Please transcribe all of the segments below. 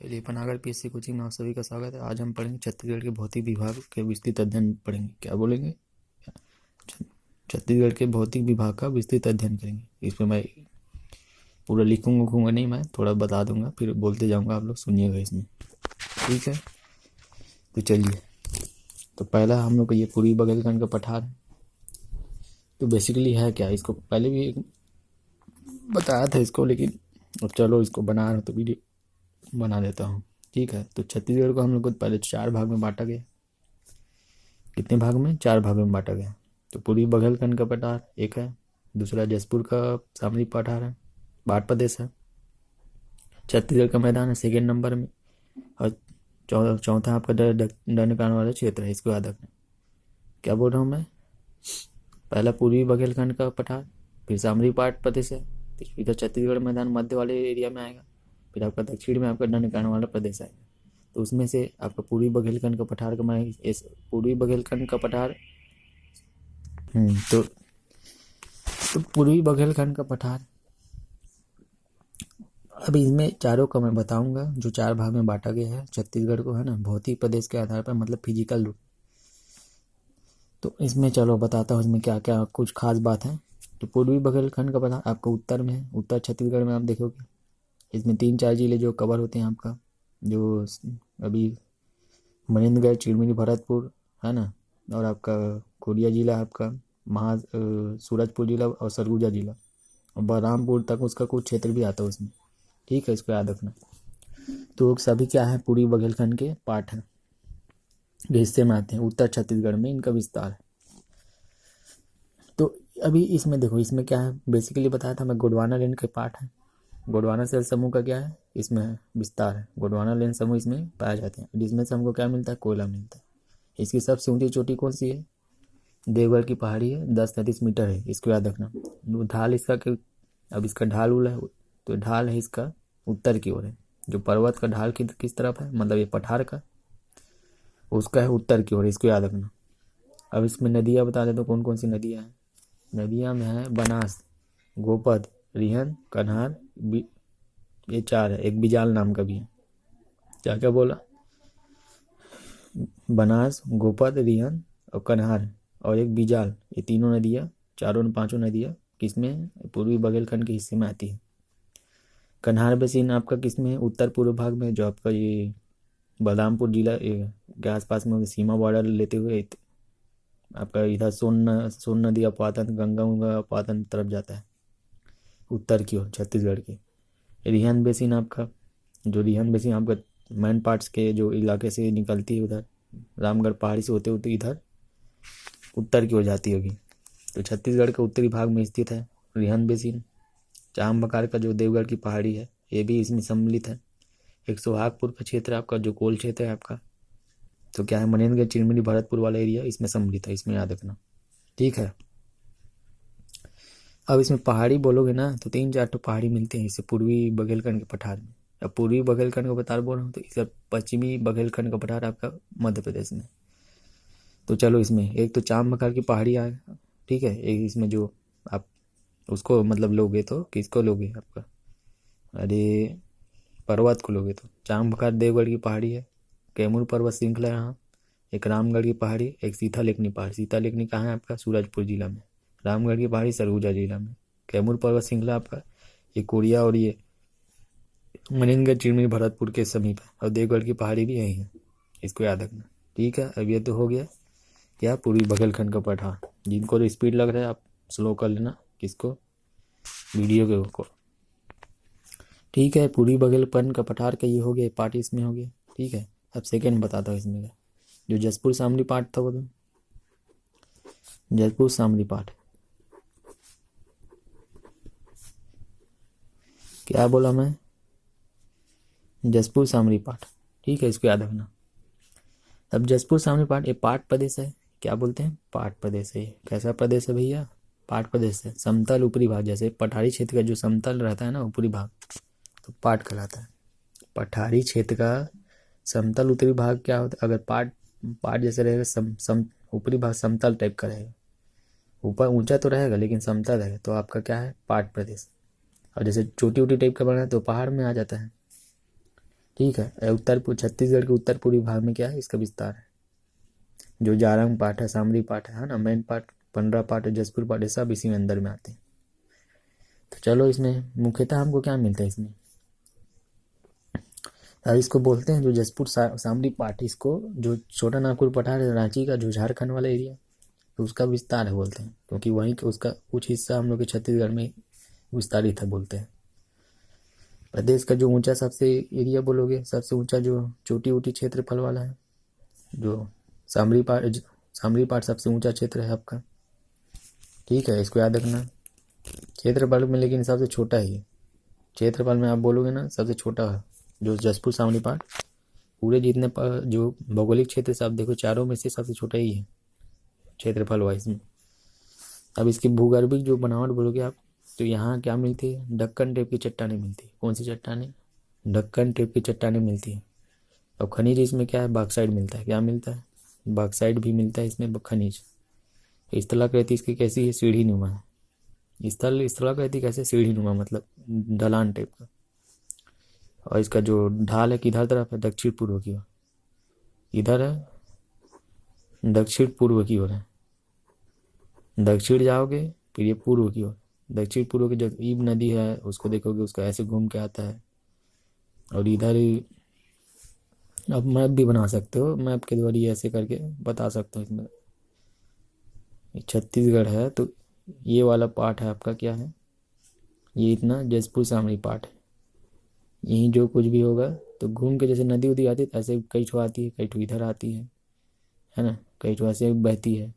चलिए Panagarh PSC coaching में आप सभी का स्वागत है। आज हम पढ़ेंगे छत्तीसगढ़ के भौतिक विभाग के विस्तृत अध्ययन पढ़ेंगे। क्या बोलेंगे? छत्तीसगढ़ के भौतिक विभाग का विस्तृत अध्ययन करेंगे। इसमें मैं पूरा लिखूंगा नहीं, मैं थोड़ा बता दूंगा, फिर बोलते जाऊंगा, आप लोग सुनिएगा इसमें, ठीक है? तो चलिए, तो पहला हम लोग को ये पूर्वी बघेलखंड का पठार है। तो बेसिकली है क्या, इसको पहले भी बताया था इसको, लेकिन अब चलो इसको बना रहा हूँ तो वीडियो बना देता हूँ, ठीक है? तो छत्तीसगढ़ को हम लोग को पहले 4 भाग में बांटा गया। कितने भाग में? 4 भाग में बांटा गया। तो पूर्वी बघेलखंड का पठार एक है, दूसरा जसपुर का सामरिक पठार है, भाट प्रदेश है, छत्तीसगढ़ का मैदान है सेकेंड नंबर में, और चौथा आपका दंडकारण वाला क्षेत्र है। इसको याद रखना। क्या बोल रहा हूँ मैं? पहला पूर्वी बघेलखंड का पठार, फिर सामरिक भाट प्रदेश है, फिर इधर छत्तीसगढ़ मैदान मध्य वाले एरिया में आएगा, फिर आपका दक्षिण में आपका दंडकारण वाला प्रदेश आएगा। तो उसमें से आपका पूर्वी बघेलखंड का पठार का मैं पूर्वी बघेलखंड का पठार तो पूर्वी बघेलखंड का पठार, अब इसमें चारों का मैं बताऊंगा, जो 4 भाग में बांटा गया है छत्तीसगढ़ को, है ना, भौतिक प्रदेश के आधार पर, मतलब फिजिकल रूप। तो इसमें चलो बताता हूँ इसमें क्या क्या कुछ खास बात है। तो पूर्वी बघेलखंड का पठार आपका उत्तर में है, उत्तर छत्तीसगढ़ में आप देखोगे। इसमें 3-4 जिले जो कवर होते हैं आपका, जो अभी मनेन्द्रगढ़, चिरमिरी, भरतपुर, है ना, और आपका कोरिया जिला, आपका सूरजपुर जिला और सरगुजा जिला, और बलरामपुर तक उसका कुछ क्षेत्र भी आता है उसमें, ठीक है? इसको याद रखना। तो सभी क्या है, पूर्वी बघेलखंड के पार्ट हैं, हिस्से में आते हैं। उत्तर छत्तीसगढ़ में इनका विस्तार है। तो अभी इसमें देखो, इसमें क्या है, बेसिकली बताया था मैं, गोंडवाना लैंड के पार्ट है। गोंडवाना सेल समूह का क्या है, इसमें विस्तार है। गोंडवाना लैंड समूह इसमें पाए जाते हैं, जिसमें से हमको क्या मिलता है, कोयला मिलता है। इसकी सबसे ऊंची चोटी कौन सी है? देवगढ़ की पहाड़ी है, 10-33 मीटर है। इसको याद रखना। ढाल इसका अब इसका ढाल उल है, तो ढाल है इसका उत्तर की ओर है। जो पर्वत का ढाल किस तरफ है, मतलब ये पठार का, उसका है उत्तर की ओर। इसको याद रखना। अब इसमें नदियाँ बता दे तो कौन कौन सी नदियाँ हैं। नदियाँ में है बनास, गोपद, रिहन, कन्हार, ये 4 है। एक बिजाल नाम का भी है। क्या क्या बोला? बनास, गोपद, रिहन और कन्हार और एक बिजाल, ये तीनों नदियाँ, चारों 5 नदियाँ किसमें? पूर्वी बघेलखंड के हिस्से में आती है। कन्हार बेसिन आपका किसमें? उत्तर पूर्व भाग में, जो आपका ये बलरामपुर जिला के आसपास में, सीमा बॉर्डर लेते हुए आपका इधर सोन नदी अपातन, गंगा अपातन तरफ जाता है, उत्तर की ओर छत्तीसगढ़ की। रिहन बेसिन आपका, जो रिहन बेसिन आपका मैन पार्ट्स के जो इलाके से निकलती है, उधर रामगढ़ पहाड़ी से होते होते इधर उत्तर की ओर जाती होगी। तो छत्तीसगढ़ के उत्तरी भाग में स्थित है रिहन बेसिन। चाम बकार का जो देवगढ़ की पहाड़ी है, ये भी इसमें सम्मिलित है। एक सोहागपुर का क्षेत्र आपका, जो कोल क्षेत्र है आपका, तो क्या है, मनेन्द्रगढ़, चिरमिरी, भरतपुर वाला एरिया इसमें सम्मिलित है। इसमें याद रखना, ठीक है? अब इसमें पहाड़ी बोलोगे ना, तो 3-4 तो पहाड़ी मिलते हैं इससे पूर्वी बघेलखंड के पठार में। अब पूर्वी बघेलखंड का पठार बोल रहा हूँ, तो इधर पश्चिमी बघेलखंड का पठार आपका मध्य प्रदेश में। तो चलो, इसमें एक तो चाम बकार की पहाड़ी आएगा, ठीक है? एक इसमें जो आप उसको मतलब लोगे तो किसको लोगे, आपका अरे पर्वत को लोगे तो चाम बकार देवगढ़ की पहाड़ी है, कैमूर पर्वत श्रृंखला है यहाँ, एक रामगढ़ की पहाड़ी, एक सीता लेखनी पहाड़ी। सीता लेखनी कहाँ है आपका? सूरजपुर जिला में। रामगढ़ की पहाड़ी सरगुजा जिला में। कैमूर पर्वत श्रृंखला आपका ये कोरिया और ये मनेन्द्रगढ़, चिरमिरी, भरतपुर के समीप है, और देवगढ़ की पहाड़ी भी यही है। इसको याद रखना, ठीक है? अब ये तो हो गया क्या, पूर्वी बघेलखंड का पठार। जिनको तो स्पीड लग रहा है आप स्लो कर लेना, किसको, वीडियो के को, ठीक है? पूर्वी बघेलखंड का पठार का ये हो गया, पार्ट इसमें हो गया, ठीक है? अब सेकेंड बताता हूँ इसमें का, जो जसपुर सामरी पार्ट था वो, तो जसपुर सामरी पार्ट क्या बोला मैं? जसपुर सामरी पार्ट, ठीक है? इसको याद रखना। अब जसपुर सामरी पार्ट ये पाट प्रदेश है। क्या बोलते हैं? पाट प्रदेश है। कैसा प्रदेश है भैया? पाट प्रदेश है। समतल ऊपरी भाग, जैसे पठारी क्षेत्र का जो समतल रहता है ना ऊपरी भाग, तो पाट कहलाता है। पठारी क्षेत्र का समतल उत्तरी भाग क्या होता है? अगर पाट पाट जैसे रहेगा, ऊपरी भाग समतल टाइप का रहेगा, ऊपर ऊंचा तो रहेगा लेकिन समतल रहेगा, तो आपका क्या है? पाट प्रदेश। और जैसे चोटी टाइप का बना है तो पहाड़ में आ जाता है। ठीक है। छत्तीसगढ़ के उत्तर पूर्वी भाग में क्या है, इसका विस्तार है। जो जारंग पाट है, सामरी पाट है ना, मैन पाट, पंडरा पाट, जसपुर पाट, ये सब इसी में अंदर में आते हैं। तो चलो इसमें मुख्यतः हमको क्या मिलता है इसमें, अब इसको बोलते हैं जो जसपुर सामरी पाट, इसको जो छोटा नागपुर पठार है रांची का, जो झारखंड वाला एरिया, तो उसका विस्तार है बोलते हैं, क्योंकि वहीं उसका कुछ हिस्सा हम लोग के छत्तीसगढ़ में विस्तारित है बोलते हैं। प्रदेश का जो ऊंचा सबसे एरिया बोलोगे, सबसे ऊंचा जो चोटी ऊटी क्षेत्रफल वाला है, जो सामरी पाट सबसे ऊंचा क्षेत्र है आपका। ठीक है, इसको याद रखना। क्षेत्रफल में लेकिन सबसे छोटा ही है, क्षेत्रफल में आप बोलोगे ना सबसे छोटा है जो जसपुर सामरी पाट। पूरे जितने जो भौगोलिक क्षेत्र से आप देखो, चारों में से सबसे छोटा ही है क्षेत्रफल वाइज में। अब इसकी भूगर्भिक जो बनावट बोलोगे आप, तो यहाँ क्या मिलती है, ढक्कन टाइप की चट्टानें मिलती है। कौन सी चट्टानें, ढक्कन टाइप की चट्टानें मिलती है। अब खनिज इसमें क्या है, बॉक्साइट मिलता है। क्या मिलता है, बॉक्साइट भी मिलता है इसमें, खनिज। स्थलाकृति इसकी कैसी है, सीढ़ी नुमा है। स्थलाकृति कैसे, सीढ़ी नुमा मतलब ढलान टाइप का। और इसका जो ढाल है किधर तरफ है, दक्षिण पूर्व की ओर। इधर है दक्षिण पूर्व की ओर है, दक्षिण जाओगे फिर ये पूर्व की ओर। दक्षिण पूर्व की जो ईब नदी है उसको देखोगे, उसका ऐसे घूम के आता है। और इधर अब मैप भी बना सकते हो, मैप के द्वारा ऐसे करके बता सकते हो। इसमें छत्तीसगढ़ है तो ये वाला पार्ट है आपका, क्या है ये, इतना जसपुर सामरी पार्ट है। यहीं जो कुछ भी होगा तो घूम के, जैसे नदी उदी आती है ऐसे कई ठो आती है, कई ठो इधर आती है ना, कई ठो ऐसे बहती है।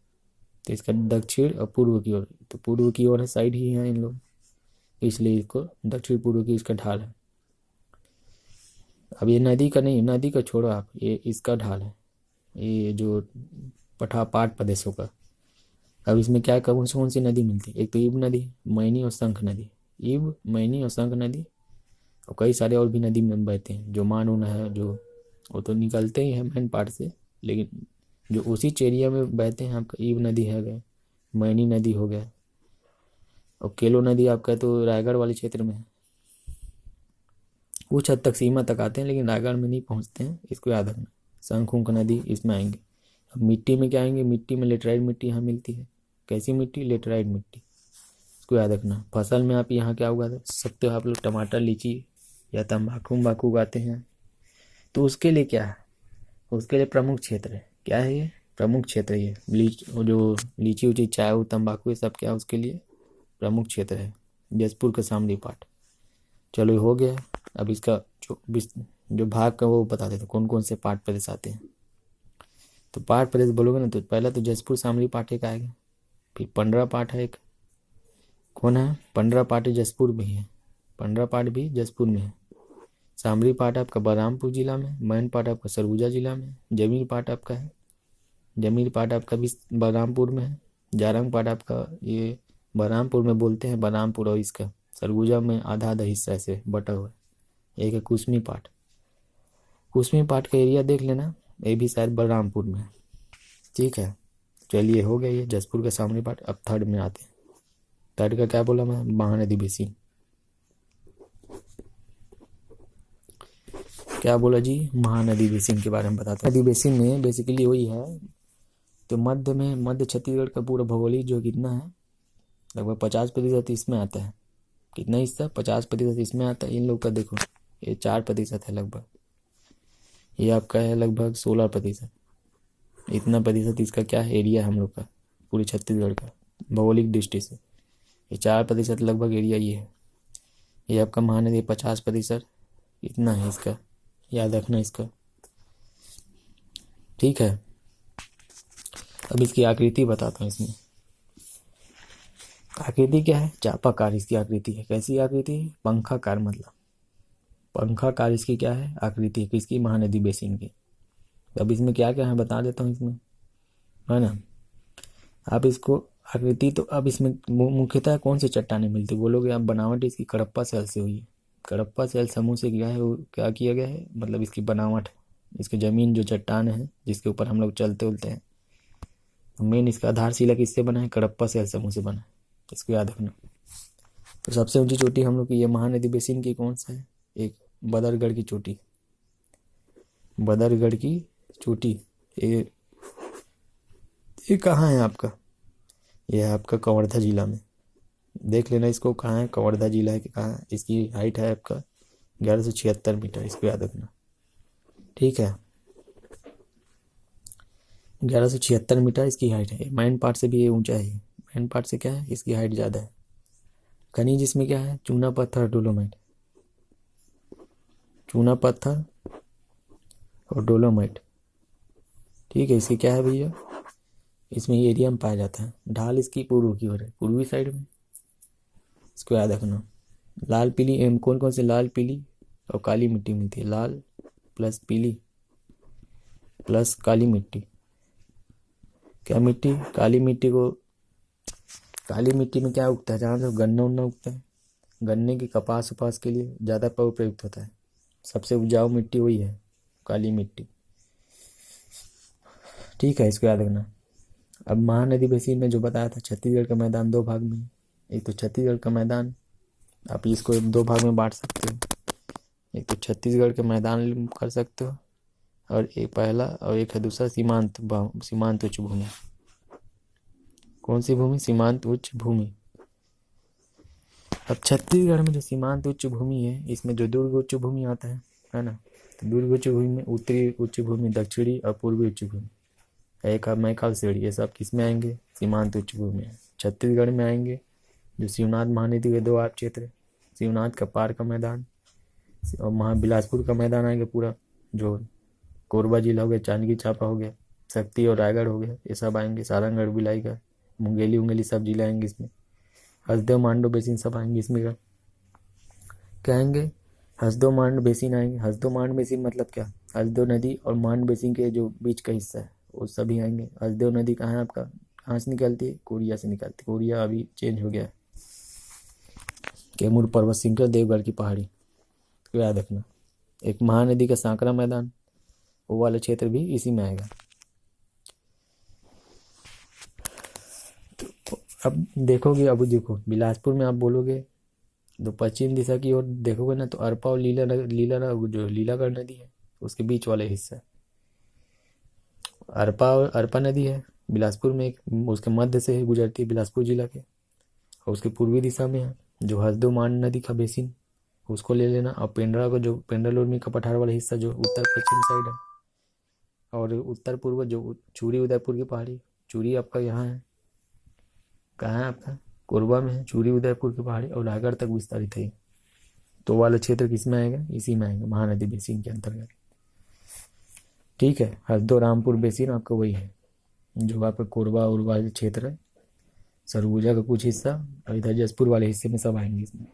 तो इसका दक्षिण और पूर्व की ओर, तो पूर्व की ओर है, साइड ही है इन लोग, इसलिए इसको दक्षिण पूर्व की इसका ढाल है। अब ये नदी का नहीं, नदी का छोड़ो आप, ये इसका ढाल है, ये जो पाट प्रदेशों का। अब इसमें क्या, कौन सी नदी मिलती है, एक तो ईब नदी, मैनी और शंख नदी। ईब, मैनी और शंख नदी, और कई सारे और भी नदी में बहते हैं। जो मानून है, जो वो तो निकलते ही हैं मेन पार्ट से, लेकिन जो उसी एरिया में बहते हैं आपका, ईब नदी है गए, मैनी नदी हो गया, और केलो नदी आपका तो रायगढ़ वाले क्षेत्र में है। कुछ हद तक सीमा तक आते हैं लेकिन रायगढ़ में नहीं पहुंचते हैं, इसको याद रखना। शंखुंख नदी इसमें आएंगे। अब मिट्टी में क्या आएंगे, मिट्टी में लेटराइट मिट्टी यहाँ मिलती है। कैसी मिट्टी, लेटराइट मिट्टी, इसको याद रखना। फसल में आप यहाँ क्या उगा सकते हो, आप लोग टमाटर, लीची या तम्बाकू उगाते हैं, तो उसके लिए क्या है, उसके लिए प्रमुख क्षेत्र है। क्या है ये, प्रमुख क्षेत्र है ये। जो लीची उची, चाय, तम्बाकू, ये सब क्या है, उसके लिए प्रमुख क्षेत्र है जसपुर का सामरी पाट। चलो ये हो गया। अब इसका जो भाग का वो बता देते कौन कौन से पाट प्रदेश आते हैं। तो पाट प्रदेश बोलोगे ना, तो पहला तो जसपुर सामरी पाट एक आएगा, फिर पंडरा पाट है एक। कौन है, पंडरा पाट जसपुर में ही है, पंडरा पाट भी जसपुर में है। सामरी पाट आपका बलरामपुर जिला में, मैन पाट आपका सरगुजा जिला में, जमीर पाट आपका है, जमीर पाट आपका भी बलरामपुर में है। जारंग पाट आपका ये बलरामपुर में बोलते हैं, बलरामपुर, और इसका सरगुजा में आधा आधा हिस्सा ऐसे बटा हुआ है। एक है कुसमी पाट, कुसमी पाट का एरिया देख लेना, ये भी शायद बलरामपुर में है। ठीक है, चलिए हो गया ये जसपुर का सामरी पाट। अब थर्ड में आते हैं। थर्ड का क्या बोला मैं, महानदी बेसिन। क्या बोला जी, महानदी बेसिन के बारे में बताता हूँ। नदी बेसिन में बेसिकली वही है, तो मध्य छत्तीसगढ़ का पूरा भौगोलिक जो कितना है, लगभग 50% इसमें आता है। कितना हिस्सा, 50% इसमें आता है। इन लोग का देखो, ये 4% है लगभग, ये आपका है लगभग 16%। इतना प्रतिशत इसका क्या है, एरिया है हम लोग का पूरे छत्तीसगढ़ का भौगोलिक दृष्टि से। ये 4% लगभग एरिया ये है। ये आपका महानदी 50%, इतना है इसका, याद रखना इसका। ठीक है, अब इसकी आकृति बताता हूँ। इसमें आकृति क्या है, चापाकार इसकी आकृति है। कैसी आकृति है, पंखाकार, मतलब पंखाकार इसकी क्या है, आकृति है। किसकी, महानदी बेसिन की। अब इसमें क्या क्या है बता देता हूँ इसमें, है ना। आप इसको आकृति, तो अब इसमें मुख्यतः कौन सी चट्टानें मिलती बोलोगे आप, बनावट इसकी कडप्पा सेल से हुई है। कडप्पा सेल समूह से क्या है, वो क्या किया गया है, मतलब इसकी बनावट, इसकी जमीन जो चट्टान है जिसके ऊपर हम लोग चलते उलते हैं, मेन इसका आधारशिला किससे बना है, कडप्पा सेल समूह से बना है, इसको याद रखना। तो सबसे ऊंची चोटी हम लोग की ये महानदी बेसिन की कौन सा है, एक बदरगढ़ की चोटी, बदरगढ़ की चोटी, ये कहाँ है आपका? ये है आपका कवर्धा जिला में। देख लेना इसको, कहाँ है, कवर्धा जिला है कि कहाँ है। इसकी हाइट है आपका 1176 मीटर, इसको याद रखना। ठीक है, 1176 मीटर इसकी हाइट है। माइन पार्ट से भी ये ऊंचा है। माइन पार्ट से क्या है, इसकी हाइट ज़्यादा है। खनिज इसमें क्या है, चूना पत्थर, डोलोमाइट। चूना पत्थर और डोलोमाइट। ठीक है, इसकी क्या है भैया, इसमें एरियम पाया जाता है। ढाल इसकी पूर्व की ओर है, पूर्वी साइड में, इसको याद रखना। लाल पीली कौन कौन से, लाल पीली और काली मिट्टी मिलती है। लाल प्लस पीली प्लस काली मिट्टी। क्या मिट्टी, काली मिट्टी को, काली मिट्टी में क्या उगता है, जहाँ से गन्ना उन्ना उगता है, गन्ने की कपास उपास के लिए ज़्यादा प्रयुक्त होता है। सबसे उपजाऊ मिट्टी वही है, काली मिट्टी। ठीक है, इसको याद रखना। अब महानदी बेसिन में जो बताया था, छत्तीसगढ़ का मैदान दो भाग में। एक तो छत्तीसगढ़ का मैदान, आप इसको दो भाग में बांट सकते हो। एक तो छत्तीसगढ़ के मैदान कर सकते हो, और एक पहला, और एक है दूसरा सीमांत उच्च भूमि। कौन सी भूमि, सीमांत उच्च भूमि। अब छत्तीसगढ़ में जो सीमांत उच्च भूमि है, इसमें जो दुर्ग उच्च भूमि आता है ना, तो दुर्ग उच्च भूमि में उत्तरी उच्च भूमि, दक्षिणी और पूर्वी उच्च भूमि, एक मैकाल सेड़ी, ये सब किस में आएंगे, सीमांत उच्च भूमि में। छत्तीसगढ़ में आएंगे जो शिवनाथ महानदी के दो आप क्षेत्र, शिवनाथ का पार का मैदान और बिलासपुर का मैदान आएंगे पूरा, जो कोरबा जिला हो गया, जांजगीर चांपा हो गया, शक्ति और रायगढ़ हो गया, ये सब आएंगे। सारंगढ़ बिलाईगढ़, मुंगेली उंगेली सब जिले आएंगे इसमें। हसदेव मांडो बेसिन सब आएंगे इसमें। क्या आएंगे, हसदेव मांड बेसिन आएंगे। हसदेव मांड बेसिन मतलब क्या, हसदेव नदी और मांड बेसिन के जो बीच का हिस्सा है वो सभी आएंगे। हसदेव नदी कहाँ है आपका, कहाँ से निकलती है, कोरिया से निकलती है। कोरिया अभी चेंज हो गया है, कैमूर पर्वत श्रृंखला, देवगढ़ की पहाड़ी, तो याद रखना। एक महानदी का सांकरा मैदान, वो वाला क्षेत्र भी इसी में आएगा। तो अब देखोगे, अब देखो बिलासपुर में आप बोलोगे तो पश्चिम दिशा की ओर देखोगे ना, तो अरपा और जो लीलागढ़ नदी है उसके बीच वाले हिस्सा, अरपा नदी है बिलासपुर में, एक उसके मध्य से गुजरती है बिलासपुर जिला के, और उसके पूर्वी दिशा में है जो हसदेव मांड नदी का बेसिन, उसको ले लेना। और पेंड्रा को, जो पेंड्रा उर्मी का पठार वाला हिस्सा जो उत्तर पश्चिम साइड है, और उत्तर पूर्व जो चूरी उदयपुर की पहाड़ी, चूरी आपका यहाँ है, कहाँ है आपका, कोरबा में है चूरी उदयपुर की पहाड़ी, और रायगढ़ तक विस्तारित है। तो वाला क्षेत्र किस में आएगा, इसी में आएगा, महानदी बेसिन के अंतर्गत। ठीक है, हसदो रामपुर बेसिन आपका वही है जो आपका कोरबा उरवा क्षेत्र है, सरगुजा का कुछ हिस्सा, और इधर जसपुर वाले हिस्से में सब आएंगे इसमें।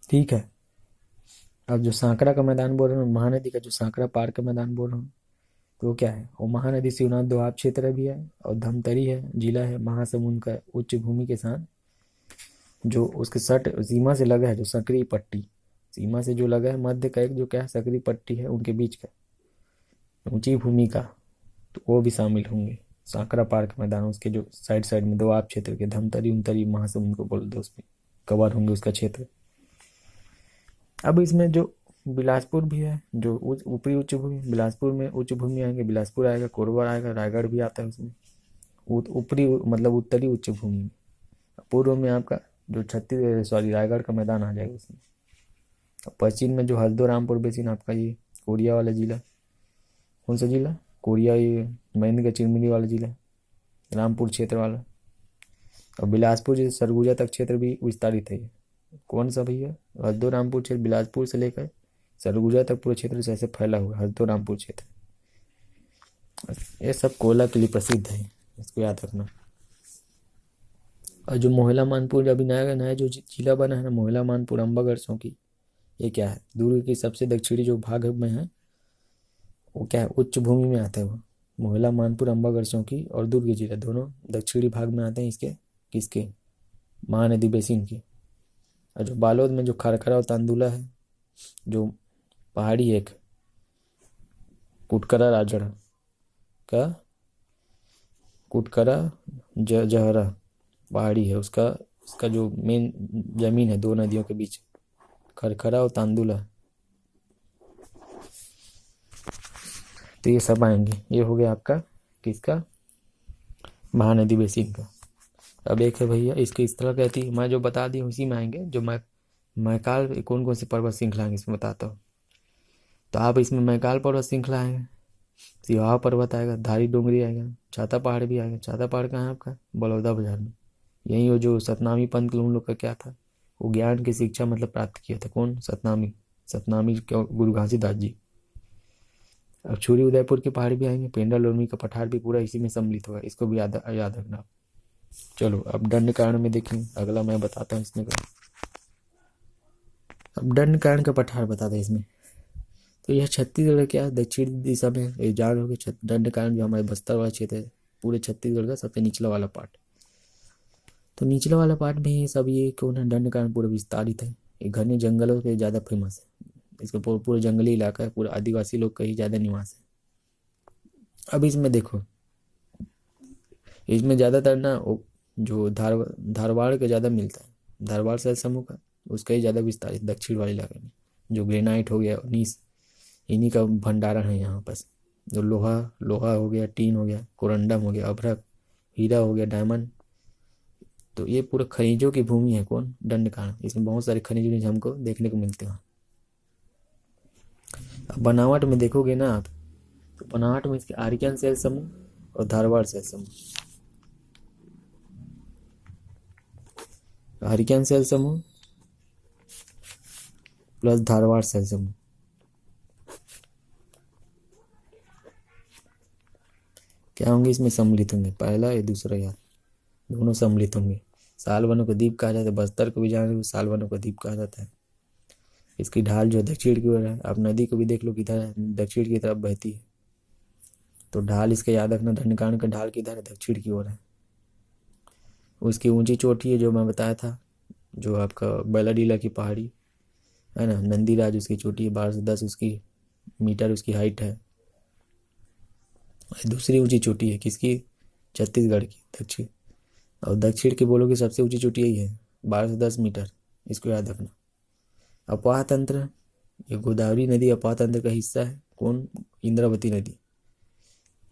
ठीक है, अब जो सांकरा का मैदान बोल रहा हूँ, महानदी का जो सांकरा पार का मैदान बोल रहा हूँ, तो वो क्या है, वो महानदी शिवनाथ दोआब क्षेत्र भी है, और धमतरी है जिला है, महासमुंद का उच्च भूमि के साथ जो उसके सट सीमा से लगा है, जो सकरी पट्टी सीमा से जो लगा है, मध्य का एक जो क्या है सकरी पट्टी है, उनके बीच का ऊंची भूमि का, तो वो भी शामिल होंगे। सांकरा पार्क मैदान, उसके जो साइड साइड में दोआब क्षेत्र के, धमतरी उमतरी महासमुंद को बोल दो, उसमें कवर होंगे उसका क्षेत्र। अब इसमें जो बिलासपुर भी है, जो ऊपरी उच्च भूमि, बिलासपुर में उच्च भूमि आएंगे, बिलासपुर आएगा, कोरबा आएगा, रायगढ़ भी आता है उसमें, ऊपरी मतलब उत्तरी उच्च भूमि। पूर्व में आपका जो रायगढ़ का मैदान आ जाएगा उसमें। पश्चिम में जो हसदो रामपुर बेसिन आपका, ये कोरिया वाला जिला, कौन सा जिला, कोरिया, ये महेंद्र का चिरमिरी वाला जिला, रामपुर क्षेत्र वाला। और बिलासपुर जैसे सरगुजा तक क्षेत्र भी विस्तारित है। कौन सा भैया, हसदो रामपुर क्षेत्र, बिलासपुर से लेकर सरगुजा तक पूरे क्षेत्र से ऐसे फैला हुआ है हसदो रामपुर क्षेत्र। ये सब कोयला के लिए प्रसिद्ध है, इसको याद रखना। और जो मोहला मानपुर अभी नया नया जो जिला बना है ना, मोहला मानपुर अम्बागढ़ चौकी, ये क्या है, दुर्ग की सबसे दक्षिणी जो भाग में है, वो क्या है, उच्च भूमि में आता है वो। मोहला मानपुर अम्बागढ़ चौकी और दुर्ग जिला दोनों दक्षिणी भाग में आते हैं इसके, किसके, महानदी बेसिन के। और जो बालोद में जो खरखरा और तांदुला है, जो पहाड़ी एक कुटकरा राजड़ा का, कुटकरा जहरा पहाड़ी है, उसका उसका जो मेन जमीन है दो नदियों के बीच, खरखरा और तांदुला। तो ये सब आएंगे। ये हो गया आपका किसका, महानदी बेसिन का। अब एक है भैया इसकी इस तरह कहती है, मैं जो बता दी उसी में आएंगे। जो मैकाल कौन कौन सी पर्वत श्रृंखला है इसमें बताता हूँ। तो आप इसमें मैकाल पर्वत श्रृंखला आएगा, सिवाहा पर्वत आएगा, धारी डोंगरी आएगा, छाता पहाड़ भी आएगा। छाता पहाड़ कहाँ है आपका, बलौदा बाजार में। यही हो जो सतनामी पंथ उन लोग का क्या था, वो ज्ञान की शिक्षा मतलब प्राप्त किया था। कौन, सतनामी क्यों, गुरु घासीदास जी। अब छुरी उदयपुर के पहाड़ भी आएंगे, पेंडा लोरमी का पठार भी पूरा इसी में सम्मिलित होगा। इसको भी याद रखना। चलो अब दंड कारण में देखें, अगला मैं बताता हूँ इसमें का। अब दंड कारण का पठार बताते हैं इसमें। तो यह छत्तीसगढ़ क्या दक्षिण दिशा में ये जान हो गया। दंड कारण जो हमारे बस्तर वाला क्षेत्र है, पूरे छत्तीसगढ़ का सबसे निचला वाला पार्ट। तो निचला वाला पार्ट में ये सब ये कौन है, दंड कारण पूरा विस्तारित है। ये घने जंगलों पे ज़्यादा फेमस है। इसका पूरा जंगली इलाका है, पूरा आदिवासी लोग का ही ज़्यादा निवास है। अब इसमें देखो, इसमें ज़्यादातर ना जो धारवाड़ का ज़्यादा मिलता है, धारवाड़ शहर समूह का, उसका ही ज़्यादा विस्तारित दक्षिण वाले इलाके में। जो ग्रेनाइट हो गया, नीस, इन्हीं का भंडारण है यहाँ पर। जो लोहा हो गया, टीन हो गया, कोरंडम हो गया, अभ्रक, हीरा हो गया, डायमंड। तो ये पूरा खनिजों की भूमि है। कौन, दंडकारण। इसमें बहुत सारे खनिज हमको देखने को मिलते हैं। अब बनावट में देखोगे ना आप, तो बनावट में इसके आर्कियन सेल समूह और धारवाड़ सेल समूह, आर्कियन सेल समूह प्लस धारवाड़ सेल समूह, क्या होंगे इसमें सम्मिलित होंगे। पहला या दूसरा यार, दोनों सम्मिलित होंगे। साल वनों को द्वीप कहा जाता है। बस्तर को भी जाने साल वनों को द्वीप कहा जाता है। इसकी ढाल जो दक्षिण की ओर है, आप नदी को भी देख लो किधर दक्षिण की तरफ बहती है। तो ढाल इसका याद रखना, दंडकारण का ढाल किधर है, दक्षिण की ओर है। उसकी ऊंची चोटी है जो मैं बताया था, जो आपका बैलाडीला की पहाड़ी है ना, नंदीराज उसकी चोटी है, 12 से 10 उसकी मीटर उसकी हाइट है। दूसरी ऊंची चोटी है किसकी, छत्तीसगढ़ की दक्षिण। और दक्षिण की बोलोगे सबसे ऊंची चोटी यही है, 12 से 10 मीटर। इसको याद रखना। अपाह तंत्र, ये गोदावरी नदी अपाह तंत्र का हिस्सा है। कौन, इंद्रावती नदी।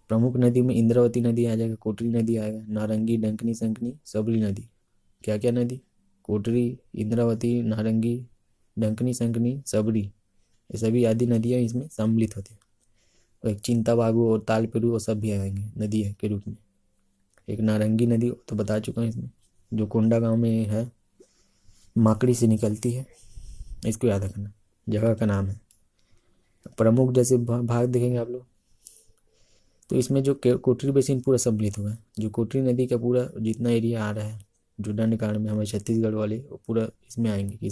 प्रमुख नदी में इंद्रावती नदी आ जाएगा, कोटरी नदी आएगा, नारंगी, डंकनी, संकनी, सबरी नदी। क्या क्या नदी, कोटरी, इंद्रावती, नारंगी, डंकनी, संकनी, सबरी, ये सभी आदि नदियाँ इसमें सम्मिलित होती हैं। और एक चिंताबागु और तालपेरू वो सब भी आएंगे नदी है के रूप में। एक नारंगी नदी तो बता चुका हूँ इसमें, जो कोंडा गांव में है, माकड़ी से निकलती है। इसको याद रखना, जगह का नाम है। प्रमुख जैसे भाग देखेंगे आप लोग, तो इसमें जो कोटरी बेसिन पूरा सम्मिलित हुआ है। जो कोटरी नदी का पूरा जितना एरिया आ रहा है, जो दंडकारण में हमारे छत्तीसगढ़ वाले, वो पूरा इसमें आएंगे।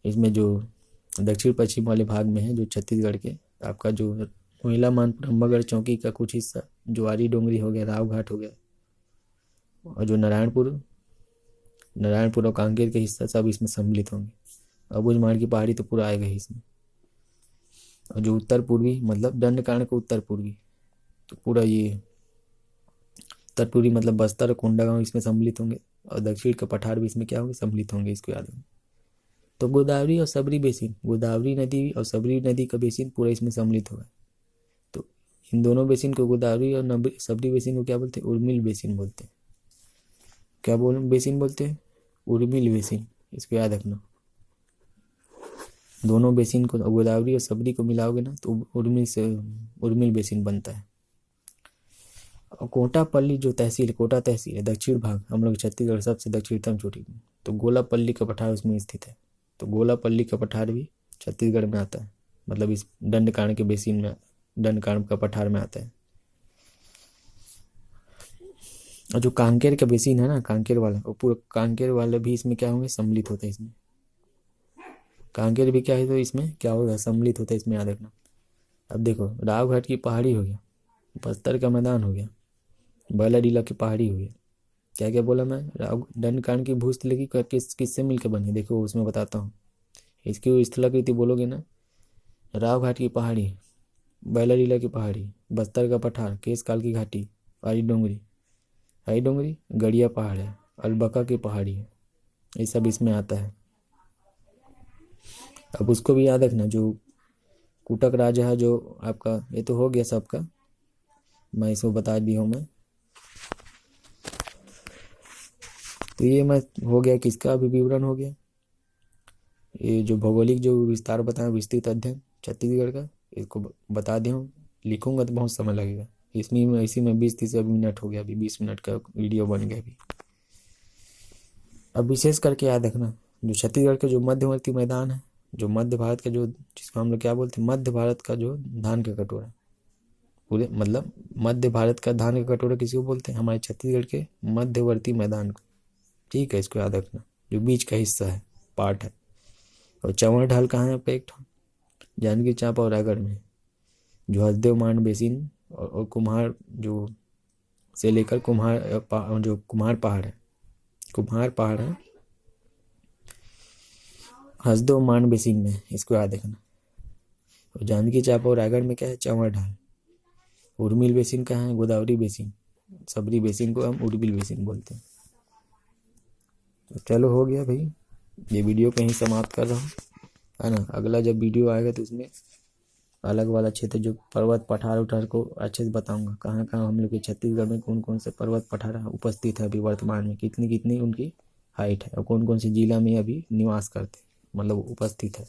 इसमें जो दक्षिण पश्चिम वाले भाग में है, जो छत्तीसगढ़ के आपका जो कोयला मानपुर अम्बागढ़ चौकी का कुछ हिस्सा, ज्वारी डोंगरी हो गया, राव घाट हो गया, और जो नारायणपुर और कांकेर के हिस्सा सब इसमें सम्मिलित होंगे। अबूझमाड़ की पहाड़ी तो पूरा आएगा ही इसमें। और जो उत्तर पूर्वी मतलब दंडकारण का उत्तर पूर्वी, तो पूरा ये उत्तर पूर्वी मतलब बस्तर और कोंडागांव इसमें सम्मिलित होंगे। और दक्षिण के पठार भी इसमें क्या होंगे, सम्मिलित होंगे। इसको याद रखें। तो गोदावरी और सबरी बेसिन, गोदावरी नदी और सबरी नदी का बेसिन पूरा इसमें सम्मिलित होगा। तो इन दोनों बेसिन को, गोदावरी और सबरी बेसिन को क्या बोलते हैं, उर्मिल बेसिन बोलते हैं। क्या बेसिन बोलते हैं, उर्मिल बेसिन। इसको याद रखना। दोनों बेसिन को, गोदावरी और सबरी को मिलाओगे ना तो उर्मिल बेसिन बनता है। और कोटापल्ली जो तहसील, कोटा तहसील है, दक्षिण भाग हम लोग छत्तीसगढ़ सबसे दक्षिणतम चोटी में। तो गोलापल्ली का पठार उसमें स्थित है। तो गोलापल्ली का पठार भी छत्तीसगढ़ में आता है, मतलब इस दंडकारण के बेसिन में, दंडकारण का पठार में आता है। और जो कांकेर का बेसिन है ना, कांकेर वाला, वो पूरा कांकेर वाला भी इसमें क्या होंगे, सम्मिलित होता है। इसमें कांकेर भी क्या है, तो इसमें क्या होगा, सम्मिलित होता है। इसमें याद रखना। अब देखो, रावघाट की पहाड़ी हो गया, बस्तर का मैदान हो गया, बैलाडीला की पहाड़ी हो गया। क्या क्या बोला मैं, दंडकारण की भूस्थली की किससे मिलकर बनी, देखो उसमें बताता हूँ। इसकी स्थलाकृति बोलोगे ना, रावघाट की पहाड़ी, बैलाडीला की पहाड़ी, बस्तर का पठार, केशकाल की घाटी, आई डोंगरी गड़िया पहाड़ है, अलबका की पहाड़ी है, ये सब इसमें आता है। अब उसको भी याद रखना, जो कूटक राज है जो आपका, ये तो हो गया सबका, मैं इसको बता दी हूँ मैं। तो ये मैं हो गया किसका अभी विवरण हो गया, ये जो भौगोलिक जो विस्तार बताया विस्तृत अध्ययन छत्तीसगढ़ का, इसको बता दी हूँ। लिखूंगा तो बहुत समय लगेगा, इसमें इसी में 20-30 अभी मिनट हो गया, अभी 20 मिनट का वीडियो बन गया अभी। अब विशेष करके याद रखना, जो छत्तीसगढ़ के जो मध्यवर्ती मैदान है, जो मध्य भारत का जो, जिसको हम लोग क्या बोलते हैं, मध्य भारत का जो धान का कटोरा, पूरे मतलब मध्य भारत का धान का कटोरा किसी को बोलते हैं, हमारे छत्तीसगढ़ के मध्यवर्ती मैदान को। ठीक है, इसको याद रखना, जो बीच का हिस्सा है, पार्ट है। और चंवर ढाल कहाँ है पे, एक जांजगीर चांपा और रायगढ़ में, जो हसदेव मांड बेसिन और कुम्हार जो से लेकर जो कुम्हार पहाड़ है हसदेव मांड बेसिन में, इसको याद रखना। और जांजगीर चांपा और रायगढ़ में क्या है, चंवर ढाल। उर्मिल बेसिन कहाँ है, गोदावरी बेसिन, सबरी बेसिन को हम उर्मिल बेसिन बोलते हैं। तो चलो हो गया भाई, ये वीडियो कहीं समाप्त कर रहा हूँ, है ना। अगला जब वीडियो आएगा तो उसमें अलग वाला क्षेत्र जो पर्वत पठार उठार को अच्छे से बताऊंगा, कहाँ कहाँ हम लोग के छत्तीसगढ़ में कौन कौन से पर्वत पठार उपस्थित है अभी वर्तमान में, कितनी कितनी उनकी हाइट है, और कौन कौन से जिला में अभी निवास करते मतलब उपस्थित है।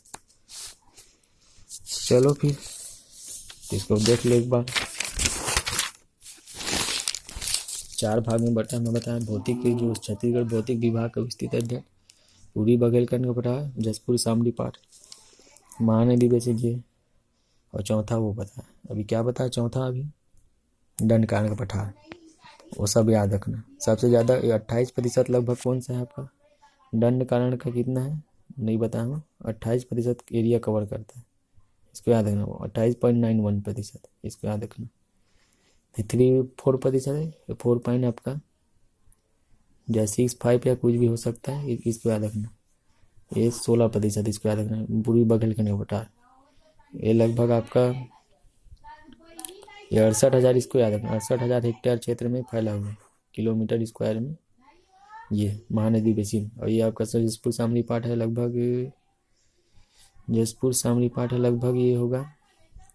चलो फिर इसको देख लो एक बार। 4 भाग में बटा, मैं बताया भौतिक के जो छत्तीसगढ़ भौतिक विभाग का विस्तृत अध्ययन, पूर्वी बघेलखंड का पठार, जसपुर सामरी पाठ, महानदी बेसिन जी, और चौथा वो बताया अभी, क्या बताया चौथा अभी, दंडकारण्य का पठार, वो सब याद रखना। सबसे ज़्यादा 28% लगभग कौन सा है आपका, दंडकारण्य का कितना है नहीं बताया, 28% एरिया कवर करता है, इसको याद रखना। वो 28.91%, इसको याद रखना। 4% है, 4 पॉइंट आपका या 65 या कुछ भी हो सकता है, इसको याद रखना। ये 16%, इसको याद रखना। पूर्वी बघेलखंड का पठार ये लगभग आपका ये 68,000, इसको याद रखना, 68,000 हेक्टेयर क्षेत्र में फैला हुआ है, किलोमीटर स्क्वायर में, ये महानदी बेसिन। और ये आपका जसपुर सामरी पाठ है, लगभग जसपुर सामरी पाठ है, लगभग ये होगा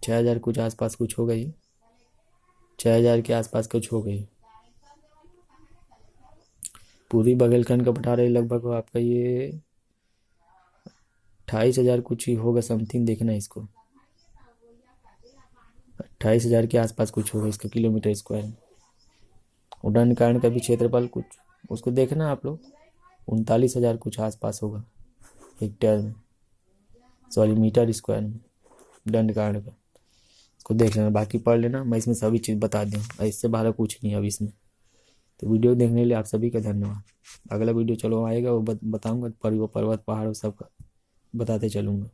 6,000 कुछ आसपास कुछ होगा, ये 6,000 के आसपास कुछ हो गई। पूर्वी बघेलखंड का पठार है लगभग आपका ये 28,000 कुछ ही होगा समथिंग, देखना इसको 28,000 के आसपास कुछ होगा इसका किलोमीटर स्क्वायर में। उड़ान कारण का भी क्षेत्रफल कुछ उसको देखना आप लोग, 39,000 कुछ आसपास होगा हेक्टेयर में, सॉरी मीटर स्क्वायर में दंड कारण का, इसको देख लेना। बाकी पढ़ लेना, मैं इसमें सभी चीज़ बता दूँ, इससे बाहर कुछ नहीं अब इसमें। तो वीडियो देखने के लिए आप सभी का धन्यवाद। अगला वीडियो चलो आएगा, वो बताऊँगा पर्वत पहाड़ सब का बताते चलूँगा।